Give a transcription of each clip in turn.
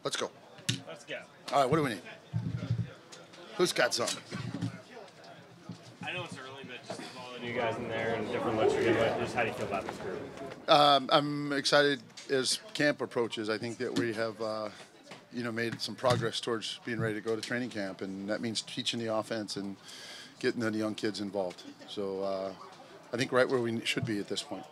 Let's go. Let's go. All right, what do we need? Who's got something? I know it's early, but just with all the new guys in there and different looks you're getting, just how do you feel about this group? I'm excited as camp approaches. I think that we have, made some progress towards being ready to go to training camp, and that means teaching the offense and getting the young kids involved. So I think right where we should be at this point.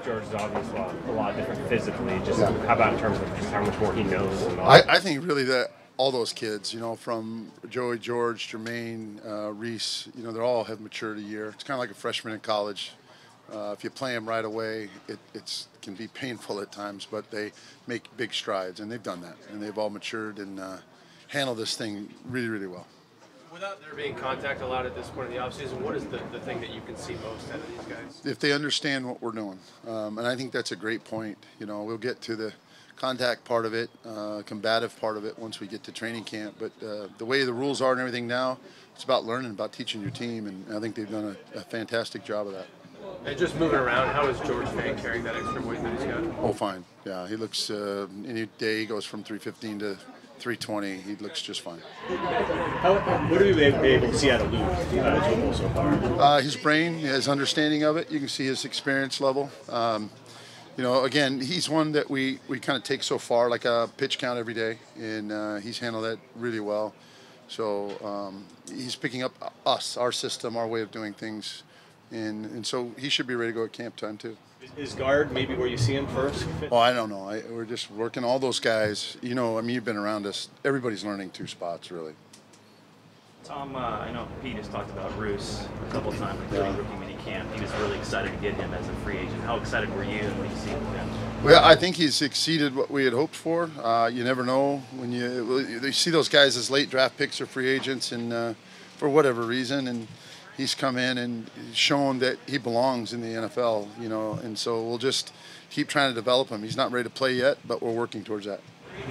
George is obviously a lot different physically. Just how about in terms of just how much more he knows? And all I think really that all those kids, from Joey, George, Jermaine, Reese, they all have matured a year. It's kind of like a freshman in college. If you play them right away, it can be painful at times, but they make big strides, and they've done that. And they've all matured and handled this thing really, really well. Without there being contact allowed at this point in the offseason, what is the thing that you can see most out of these guys? If they understand what we're doing. And I think that's a great point. We'll get to the contact part of it, combative part of it once we get to training camp. But the way the rules are and everything now, it's about learning, about teaching your team, and I think they've done a fantastic job of that. And just moving around, how is George Fang carrying that extra weight that he's got? Oh, fine. Yeah, he looks, any day he goes from 315 to 320, he looks just fine. What have you been able to see out of Luke so far? His brain, his understanding of it, you can see his experience level. Again, he's one that we kind of take so far, like a pitch count every day, and he's handled that really well. So he's picking up our system, our way of doing things, and so he should be ready to go at camp time too. Is guard maybe where you see him first? Well, I don't know. We're just working all those guys. You've been around us. Everybody's learning two spots, really. Tom, I know Pete has talked about Roos a couple of times during rookie mini camp. He was really excited to get him as a free agent. How excited were you when you see him? Well, I think he's exceeded what we had hoped for. You never know when you see those guys as late draft picks or free agents, and for whatever reason, and he's come in and shown that he belongs in the NFL, and so we'll just keep trying to develop him. He's not ready to play yet, but we're working towards that.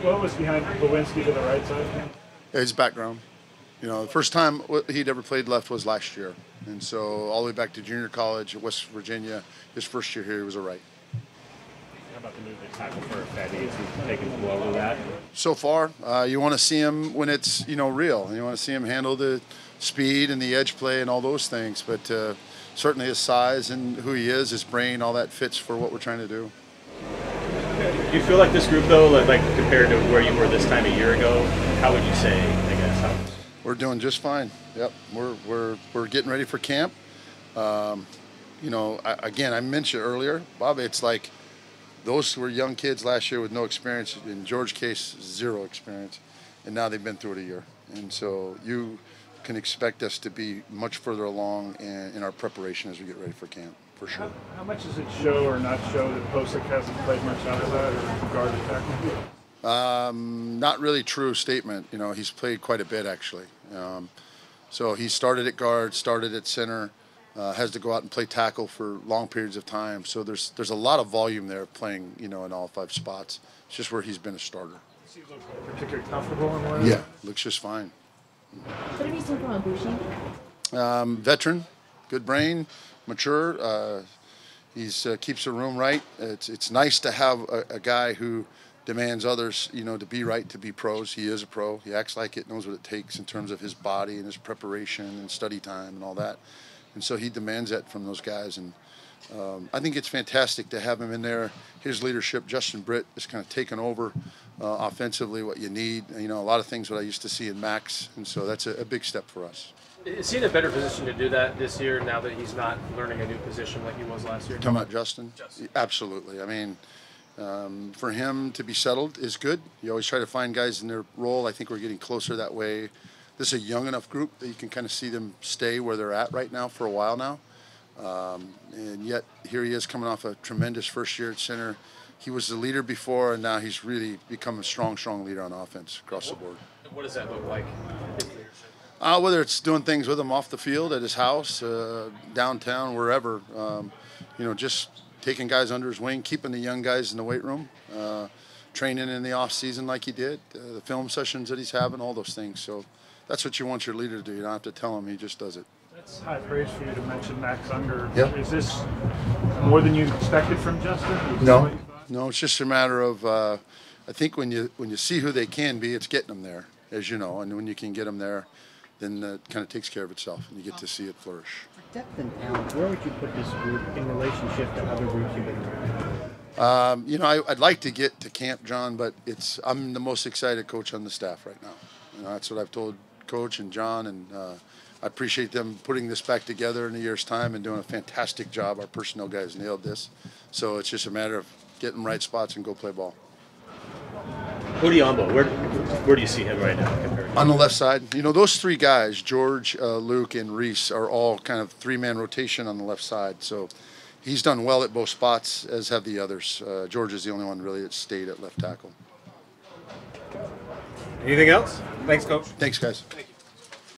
What was behind Lewinsky to the right side? His background. The first time he'd ever played left was last year, and so all the way back to junior college at West Virginia, his first year here, he was a right. How about the move to tackle for Fetty? Is he taking the blow with that? So far, you want to see him when it's real. You want to see him handle the speed and the edge play and all those things, but certainly his size and who he is, his brain, all that fits for what we're trying to do. Do you feel like this group, though, like compared to where you were this time a year ago, how would you say, I guess? We're doing just fine. Yep, we're getting ready for camp. Again, I mentioned earlier, Bob, it's like those were young kids last year with no experience. In George's case, zero experience, and now they've been through it a year. And so you can expect us to be much further along in our preparation as we get ready for camp, for sure. How much does it show or not show that Posick hasn't played much outside or guard attack? Not really true statement. He's played quite a bit actually. So he started at guard, started at center, has to go out and play tackle for long periods of time. So there's a lot of volume there playing, in all five spots. It's just where he's been a starter. Does he look particularly comfortable in one? Yeah, looks just fine. What have you seen from Abushi? Veteran, good brain, mature. He's keeps the room right. It's nice to have a guy who demands others, to be right, to be pros. He is a pro. He acts like it, knows what it takes in terms of his body and his preparation and study time and all that. And so he demands that from those guys. And I think it's fantastic to have him in there. His leadership, Justin Britt, is kind of taken over offensively what you need. A lot of things that I used to see in Max. And so that's a big step for us. Is he in a better position to do that this year now that he's not learning a new position like he was last year? Talking about Justin? Absolutely. I mean, for him to be settled is good. You always try to find guys in their role. I think we're getting closer that way. This is a young enough group that you can kind of see them stay where they're at right now for a while now. And yet here he is coming off a tremendous first year at center. He was the leader before, and now he's really become a strong leader on offense across the board. What does that look like? Whether it's doing things with him off the field, at his house, downtown, wherever, just taking guys under his wing, keeping the young guys in the weight room, training in the off season like he did, the film sessions that he's having, all those things. So that's what you want your leader to do. You don't have to tell him; he just does it. That's high praise for you to mention Max Unger. Yep. Is this more than you expected from Justin? No, it's just a matter of I think when you see who they can be, it's getting them there, as you know. And when you can get them there, then it kind of takes care of itself, and you get to see it flourish. For depth and talent, where would you put this group in relationship to other groups you've been around? You know, I'd like to get to camp, John, but I'm the most excited coach on the staff right now. You know, that's what I've told Coach and John, and I appreciate them putting this back together in a year's time and doing a fantastic job. Our personnel guys nailed this, so it's just a matter of getting right spots and go play ball. Odiombo, where do you see him right now compared to? On the left side, you know, those three guys, George, Luke, and Reese, are all kind of three-man rotation on the left side. So he's done well at both spots, as have the others. George is the only one really that stayed at left tackle. Anything else? Thanks, Coach. Thanks, guys.